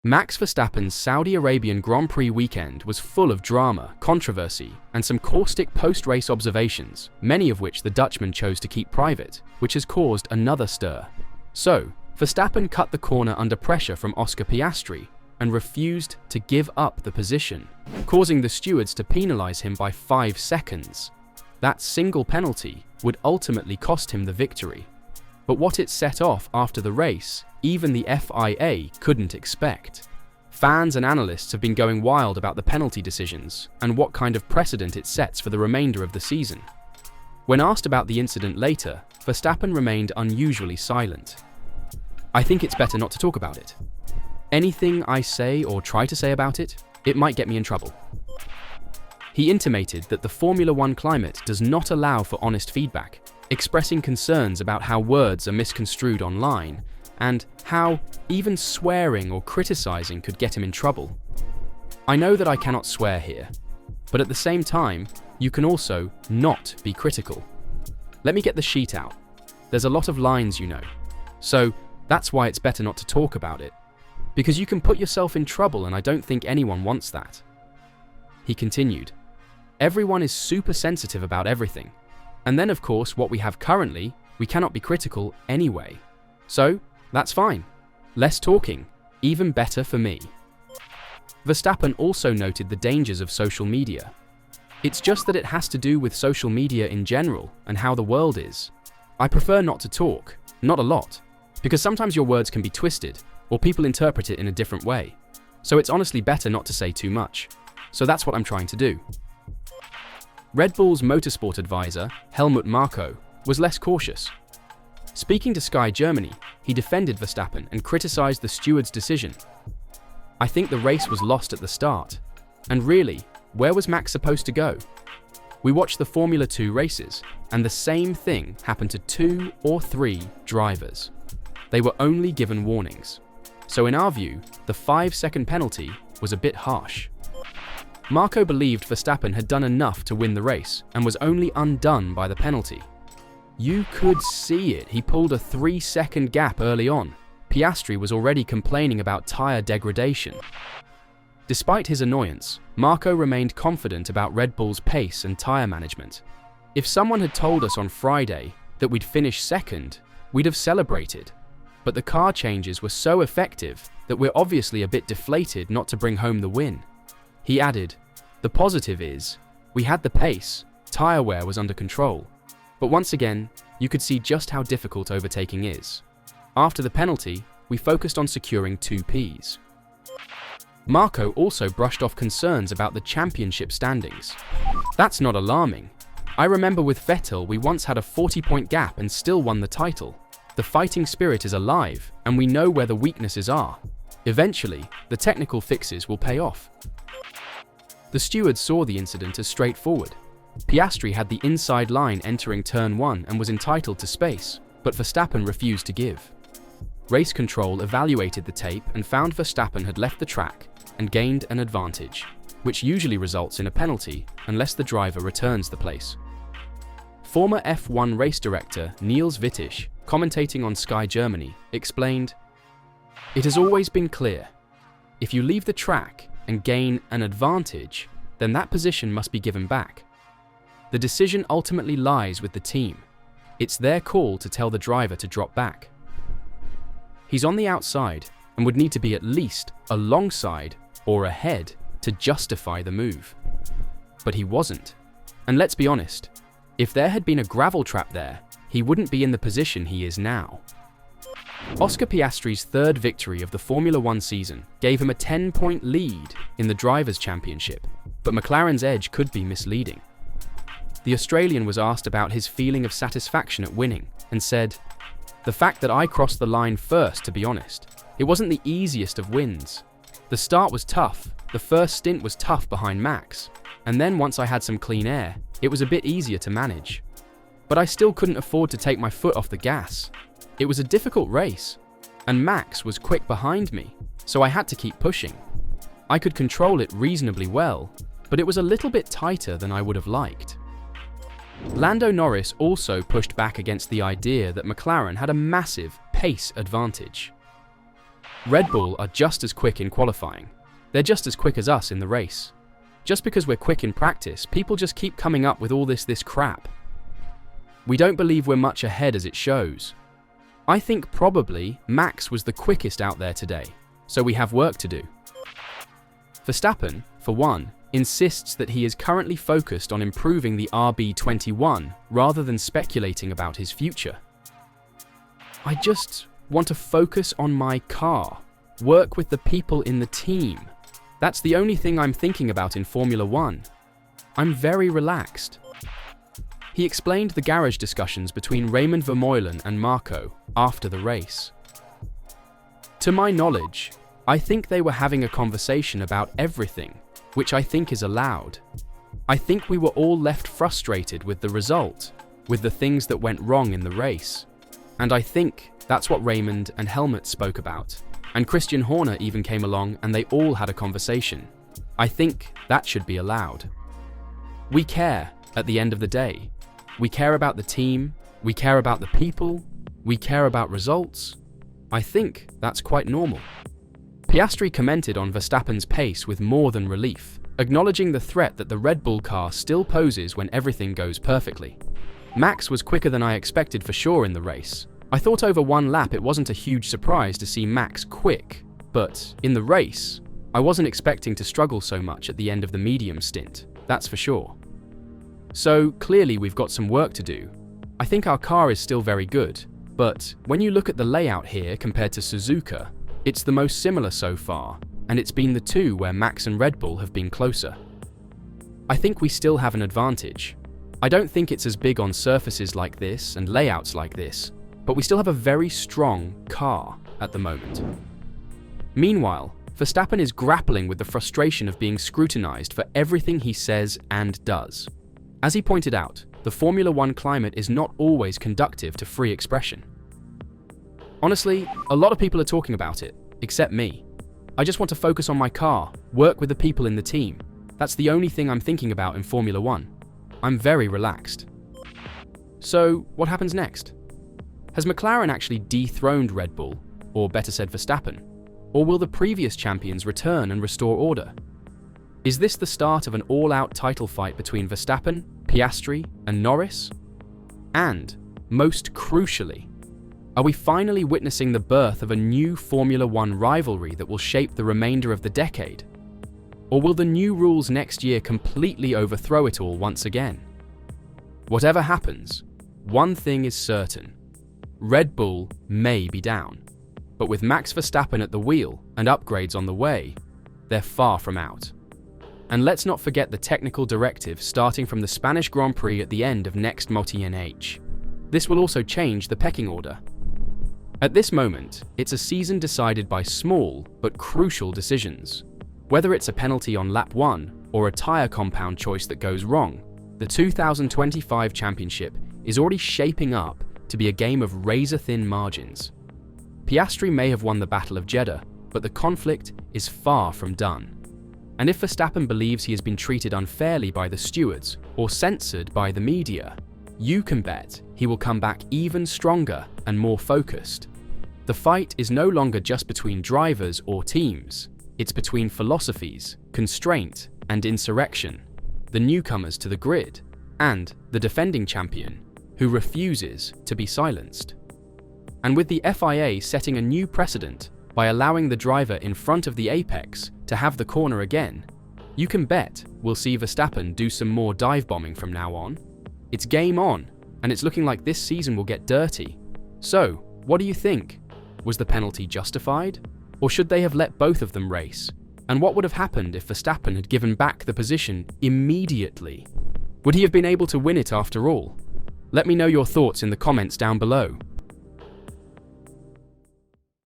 Max Verstappen's Saudi Arabian Grand Prix weekend was full of drama, controversy, and some caustic post-race observations, many of which the Dutchman chose to keep private, which has caused another stir. So, Verstappen cut the corner under pressure from Oscar Piastri and refused to give up the position, causing the stewards to penalise him by 5 seconds. That single penalty would ultimately cost him the victory. But what it set off after the race, even the FIA couldn't expect. Fans and analysts have been going wild about the penalty decisions and what kind of precedent it sets for the remainder of the season. When asked about the incident later, Verstappen remained unusually silent. "I think it's better not to talk about it. Anything I say or try to say about it, it might get me in trouble." He intimated that the Formula One climate does not allow for honest feedback, expressing concerns about how words are misconstrued online and how even swearing or criticizing could get him in trouble. "I know that I cannot swear here, but at the same time, you can also not be critical. Let me get the sheet out. There's a lot of lines, you know. So that's why it's better not to talk about it. Because you can put yourself in trouble and I don't think anyone wants that." He continued, "Everyone is super sensitive about everything. And then of course what we have currently, we cannot be critical anyway. So that's fine. Less talking, even better for me." Verstappen also noted the dangers of social media. "It's just that it has to do with social media in general and how the world is. I prefer not to talk, not a lot, because sometimes your words can be twisted or people interpret it in a different way. So it's honestly better not to say too much. So that's what I'm trying to do." Red Bull's motorsport advisor, Marko, was less cautious. Speaking to Sky Germany, he defended Verstappen and criticized the steward's decision. "I think the race was lost at the start. And really, where was Max supposed to go? We watched the Formula 2 races, and the same thing happened to 2 or 3 drivers. They were only given warnings. So in our view, the 5-second penalty was a bit harsh." Marko believed Verstappen had done enough to win the race and was only undone by the penalty. "You could see it, he pulled a 3-second gap early on. Piastri was already complaining about tyre degradation." Despite his annoyance, Marko remained confident about Red Bull's pace and tyre management. "If someone had told us on Friday that we'd finish second, we'd have celebrated. But the car changes were so effective that we're obviously a bit deflated not to bring home the win." He added, "The positive is, we had the pace, tyre wear was under control. But once again, you could see just how difficult overtaking is. After the penalty, we focused on securing 2 Ps." Marko also brushed off concerns about the championship standings. "That's not alarming. I remember with Vettel we once had a 40-point gap and still won the title. The fighting spirit is alive, and we know where the weaknesses are. Eventually, the technical fixes will pay off." The steward saw the incident as straightforward. Piastri had the inside line entering turn 1 and was entitled to space, but Verstappen refused to give. Race control evaluated the tape and found Verstappen had left the track and gained an advantage, which usually results in a penalty unless the driver returns the place. Former F1 race director Niels Wittich, commentating on Sky Germany, explained, "It has always been clear. If you leave the track and gain an advantage, then that position must be given back. The decision ultimately lies with the team. It's their call to tell the driver to drop back. He's on the outside and would need to be at least alongside or ahead to justify the move. But he wasn't. And let's be honest, if there had been a gravel trap there, he wouldn't be in the position he is now." Oscar Piastri's 3rd victory of the Formula One season gave him a 10-point lead in the Drivers' Championship, but McLaren's edge could be misleading. The Australian was asked about his feeling of satisfaction at winning and said, "The fact that I crossed the line first, to be honest. It wasn't the easiest of wins. The start was tough, the first stint was tough behind Max, and then once I had some clean air, it was a bit easier to manage. But I still couldn't afford to take my foot off the gas. It was a difficult race, and Max was quick behind me, so I had to keep pushing. I could control it reasonably well, but it was a little bit tighter than I would have liked." Lando Norris also pushed back against the idea that McLaren had a massive pace advantage. Red Bull are just as quick in qualifying. They're just as quick as us in the race. Just because we're quick in practice, people just keep coming up with all this crap. We don't believe we're much ahead as it shows. I think probably Max was the quickest out there today, so we have work to do. Verstappen, for one, insists that he is currently focused on improving the RB21 rather than speculating about his future. I just want to focus on my car, work with the people in the team. That's the only thing I'm thinking about in Formula One. I'm very relaxed. He explained the garage discussions between Raymond Vermeulen and Marko after the race. To my knowledge, I think they were having a conversation about everything, which I think is allowed. I think we were all left frustrated with the result, with the things that went wrong in the race. And I think that's what Raymond and Helmut spoke about. And Christian Horner even came along and they all had a conversation. I think that should be allowed. We care at the end of the day. We care about the team, we care about the people, we care about results. I think that's quite normal. Piastri commented on Verstappen's pace with more than relief, acknowledging the threat that the Red Bull car still poses when everything goes perfectly. Max was quicker than I expected for sure in the race. I thought over one lap it wasn't a huge surprise to see Max quick, but in the race, I wasn't expecting to struggle so much at the end of the medium stint, that's for sure. So clearly we've got some work to do. I think our car is still very good, but when you look at the layout here compared to Suzuka, it's the most similar so far, and it's been the two where Max and Red Bull have been closer. I think we still have an advantage. I don't think it's as big on surfaces like this and layouts like this, but we still have a very strong car at the moment. Meanwhile, Verstappen is grappling with the frustration of being scrutinized for everything he says and does. As he pointed out, the Formula One climate is not always conducive to free expression. Honestly, a lot of people are talking about it, except me. I just want to focus on my car, work with the people in the team. That's the only thing I'm thinking about in Formula One. I'm very relaxed. So, what happens next? Has McLaren actually dethroned Red Bull, or better said Verstappen? Or will the previous champions return and restore order? Is this the start of an all-out title fight between Verstappen, Piastri, and Norris? And, most crucially, are we finally witnessing the birth of a new Formula One rivalry that will shape the remainder of the decade? Or will the new rules next year completely overthrow it all once again? Whatever happens, one thing is certain. Red Bull may be down, but with Max Verstappen at the wheel and upgrades on the way, they're far from out. And let's not forget the technical directive starting from the Spanish Grand Prix at the end of next multi-NH. This will also change the pecking order. At this moment, it's a season decided by small but crucial decisions. Whether it's a penalty on lap 1 or a tyre compound choice that goes wrong, the 2025 championship is already shaping up to be a game of razor-thin margins. Piastri may have won the Battle of Jeddah, but the conflict is far from done. And if Verstappen believes he has been treated unfairly by the stewards or censored by the media, you can bet he will come back even stronger and more focused. The fight is no longer just between drivers or teams, it's between philosophies, constraint, and insurrection, the newcomers to the grid, and the defending champion, who refuses to be silenced. And with the FIA setting a new precedent by allowing the driver in front of the apex to have the corner again, you can bet we'll see Verstappen do some more dive bombing from now on. It's game on, and it's looking like this season will get dirty. So, what do you think? Was the penalty justified? Or should they have let both of them race? And what would have happened if Verstappen had given back the position immediately? Would he have been able to win it after all? Let me know your thoughts in the comments down below.